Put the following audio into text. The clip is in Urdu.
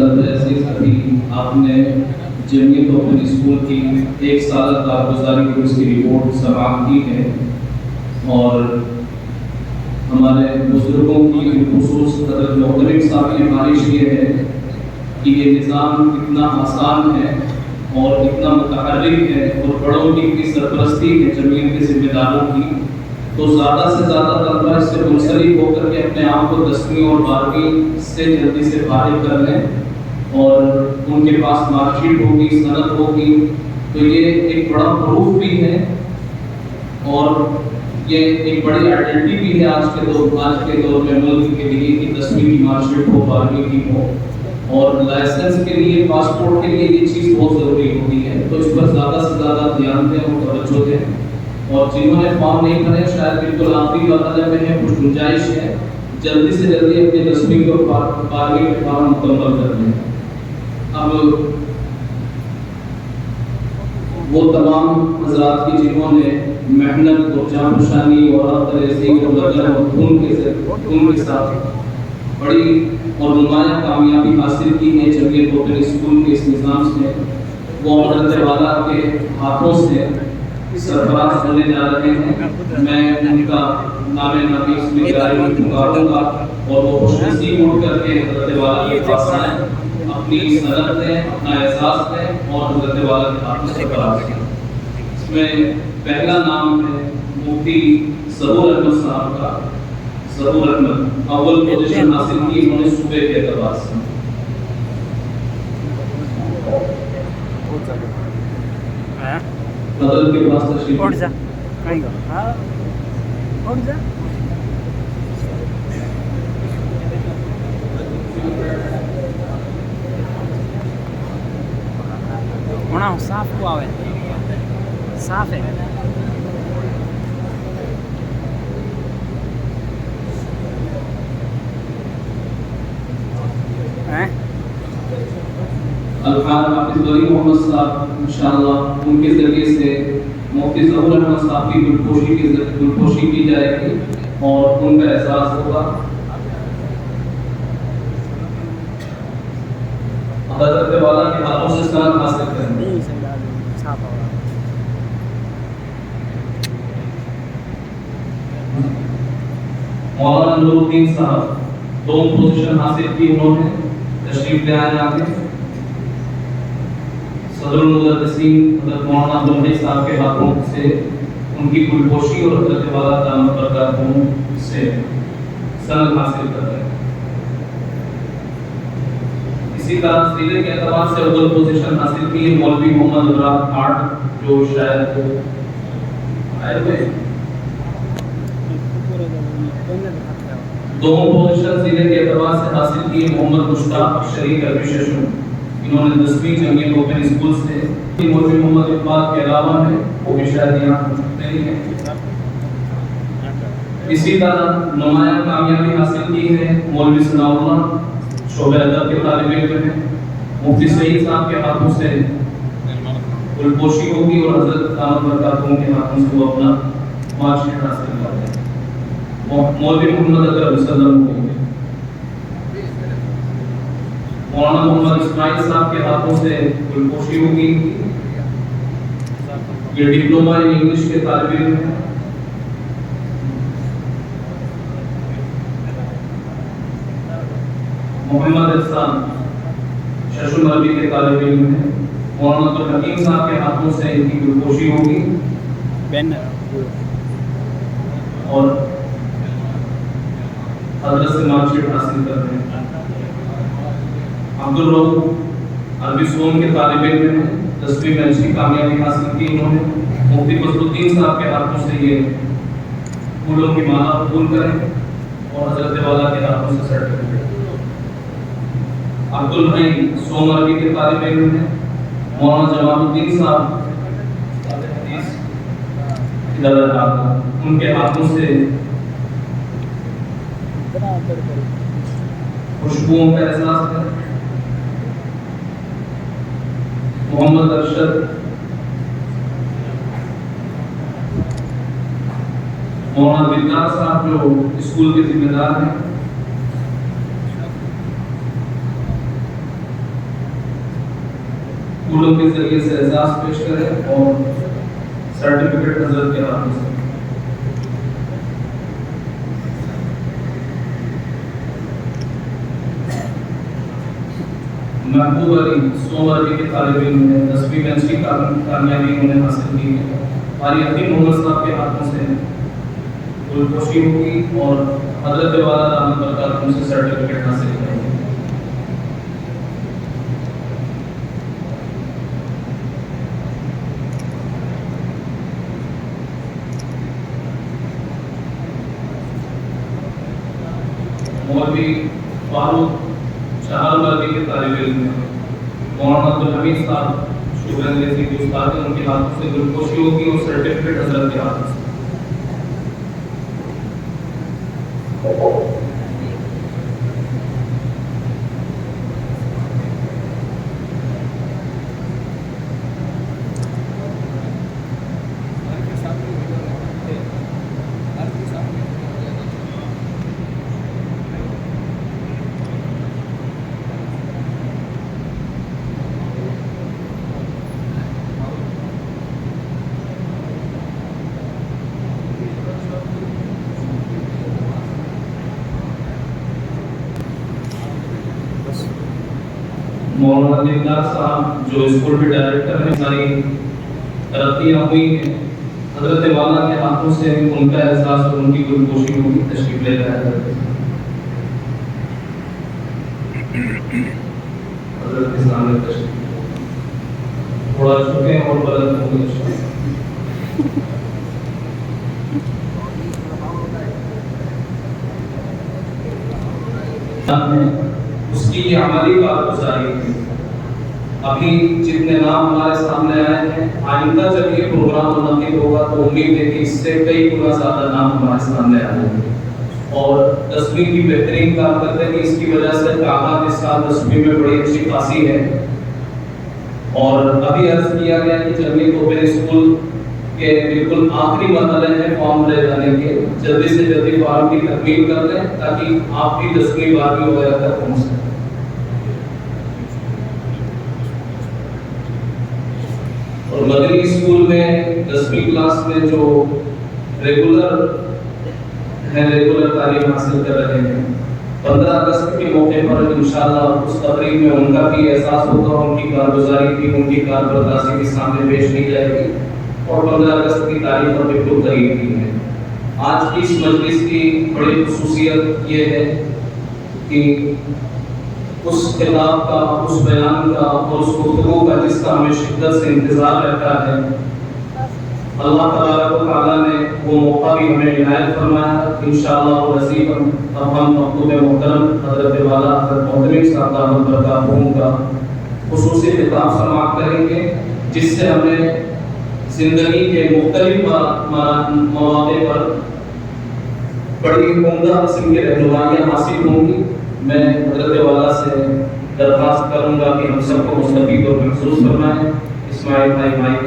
عزیز ابھی آپ نے جمعیت اوپن اسکول کی 1 سالہ کارگزاری کی اس کی رپورٹ سماعت کی ہے، اور ہمارے بزرگوں کی بالخصوص حضرت محترم صاحب کی خواہش یہ ہے کہ یہ نظام اتنا آسان ہے اور اتنا متحرک ہے اور بڑوں کی اتنی سرپرستی ہے جمعیت کے ذمہ داروں کی، تو زیادہ سے زیادہ طلبہ اس سے منسلک ہو کر کے اپنے آپ کو 10ویں اور 12ویں سے جلدی سے فارغ کر لیں، اور ان کے پاس مارک شیٹ ہوگی، سند ہوگی، تو یہ ایک بڑا پروف بھی ہے اور یہ ایک بڑی آئیڈینٹی بھی ہے آج کے دور میں ملک کے لیے کہ 10ویں کی مارک شیٹ ہو، 12ویں کی ہو، اور لائسنس کے لیے، پاسپورٹ کے لیے یہ چیز بہت ضروری ہوتی ہے، تو اس پر زیادہ سے زیادہ دھیان دیں اور توجہ دیں، اور جنہوں نے فارم نہیں بھرے شاید بالکل آخری مرحلے میں ہے، کچھ گنجائش ہے، جلدی سے جلدی اپنی 10ویں اور 12ویں کے فارم مکمل کر لیں۔ اب وہ تمام حضرات کی جنہوں نے محنت اور جانفشانی اور ہر طرح سے لگن اور خون کے ساتھ بڑی اور نمایاں کامیابی حاصل کی ہے جمعیت اوپن اسکول کے اس نظام سے، وہ حضرت والا کے ہاتھوں سے سرفراز ہونے جا رہے ہیں۔ میں ان کا نام نبی اس میں جاری پکاروں گا اور وہ خوش نصیب اٹھ کر کے حضرت والا کے پاس آئیں، اپنی سند دیں، اپنا احساس دیں اور حضرت والا کے ہاتھوں سے سرفراز دیں۔ اس میں پہلا نام ہے مفتی ظہور احمد صاحب کا۔ ظہور احمد اول پوزیشن حاصل کی انہوں نے صوبے کے اعتبار سے۔ بدل کے پاس تشریف اٹھ جا کہیں گا، ہاں اٹھ جا۔ ہونا صاف کو آوے، صاف ہے۔ الخان حافظ ولی محمد صاحب انشاءاللہ ان کے ذریعے سے مفتی ظہور احمد صاحب کی گلپوشی کی جائے گی اور ان کا احساس ہوگا۔ حضرت والا کے ہاتھوں سے سند حاصل کریں۔ مولانا نور الدین صاحب 2 پوزیشن حاصل کی انہوں نے، تشریف لے آئے آگے۔ صدر المدرسین حضرت مولانا عبدالحی صاحب کے ہاتھوں سے ان کی گلپوشی اور حضرت والا دامت برکاتہم سے سند حاصل کر رہے ہیں۔ اسی طرح ضلع کے اعتبار سے اول پوزیشن حاصل کی مولوی محمد ابراہیم آرٹ، جو شاید آئے ہوئے 2 پوزیشن ضلع کے اعتبار سے حاصل کی محمد مشتاق شریف عربی ششم، انہوں نے 10ویں جمعیت اوپن اسکول سے۔ مولوی محمد اقبال کے علاوہ ہے، وہ بھی شاید یہاں نہیں ہے۔ اسی طرح نمایاں کامیابی حاصل کی ہے مولوی ثناء اللہ، شعبہ ادب کے طالب علم ہیں۔ مفتی سعید صاحب کے ہاتھوں سے گلپوشی ہوگی اور حضرت دامت برکاتہم کے ہاتھوں سے وہ اپنا مارک شیٹ حاصل کرتے ہیں۔ مولوی محمد اکرم وسلم ہوگی۔ مولانا محمد اسماعیل صاحب کے ہاتھوں سے گلپوشی ہوگی، یہ ڈپلومہ ان انگلش کے طالب علم ہیں۔ محمد احسان ششم عربی کے طالب علم ہیں۔ مولانا عبدالحکیم صاحب کے ہاتھوں سے ان کی گلپوشی ہوگی اور حضرت سے مارک شیٹ حاصل کر رہے ہیں۔ عبدالرؤف عربی سوم کے طالب علم ہیں، 10ویں میں اچھی کامیابی حاصل کی انہوں نے۔ مفتی فضل الدین صاحب کے ہاتھوں سے یہ پھولوں کی مالا قبول کریں اور حضرت والا کے ہاتھوں سے سرٹیفکیٹ۔ عبدالرحیم سوم عربی کے طالب علم ہیں۔ مولانا جمال الدین صاحب ان کے ہاتھوں سے خوشبوؤں کا احساس ہے۔ محمد ارشد مولانا دلدار صاحب جو اسکول کے ذمہ دار ہیں۔ پھولوں کے ذریعے سے اعزاز پیش کریں اور سرٹیفکیٹ حضرت کے ہاتھوں سے. محبوب علی سومواری کے طالب علم نے 10ویں بینچ کی کامیابی انہیں حاصل کی ہے. قاری حکیم محمد صاحب کے ہاتھوں سے گلپوشی ہوگی اور حضرت والا دامت برکاتہ سے سرٹیفکیٹ حاصل کریں گے. مولوی فاروق چہار مردی کے طالب علم ہیں. مولانا عبدالحمید صاحب شعبہ انگریزی کے استاد ہیں. ان کے ہاتھوں سے گلپوشی ہوگی اور سرٹیفکیٹ حضرت کے ہاتھوں سے. مولانا دیندار صاحب جو اسکول کے ڈائریکٹر ہیں. ساری ترقیاں ہوئی ہیں. حضرت والا کے ہاتھوں سے ان کا احساس اور ان کی گلپوشی ہوگی. تشریف لے رہا ہے حضرت کے سامنے تشریف تھوڑا جھکیں اور بلند ہوں گے. اس کی یہ عملی کارگزاری تھی. ابھی جتنے نام ہمارے سامنے آئے ہیں، آئندہ جب یہ پروگرام منعقد ہوگا تو امید ہے کہ اس سے کئی گنا زیادہ نام ہمارے سامنے آئیں گے. اور 10ویں کی بہترین کارکردگی اس کی وجہ سے تعداد اس سال 10ویں میں بڑی اچھی خاصی ہے. اور ابھی عرض کیا گیا کہ جرمنی توپیر اسکول کے بالکل آخری مرحلے میں فارم لے جانے کے. جلدی سے جلدی فارم کی تکمیل کر دیں تاکہ آپ بھی 10ویں 12ویں وغیرہ تک پہنچ سکیں. اور مدنی اسکول میں 10ویں کلاس میں جو ریگولر تعلیم حاصل کر رہے ہیں، 15 اگست کے موقع پر انشاءاللہ اس تقریب میں ان کا بھی احساس ہوگا. ان کی کارگزاری بھی ان کی کارکردگی کے سامنے پیش کی جائے گی اور 15 اگست کی تاریخ پر بالکل قریب بھی ہے. آج کی اس مجلس کی بڑی خصوصیت یہ ہے کہ اس خطاب کا، اس بیان کا اور اس گفتگو کا جس کا ہمیں شدت سے انتظار رہتا ہے، اللہ تبارک و تعالیٰ نے وہ موقع بھی ہمیں عنایت فرمایا. انشاءاللہ العزیز اب ہم مخدوم محترم حضرت والا حضرت محترم صاحب دامت برکاتہ کا خصوصی خطاب سماعت کریں گے، جس سے ہمیں زندگی کے مختلف مواقع پر بڑی عمدہ قسم کی رہنمائیاں حاصل ہوں گی. میں حضرت والا سے درخواست کروں گا کہ ہم سب کو مستفید اور محسوس فرمائیں. اسماعیل بھائی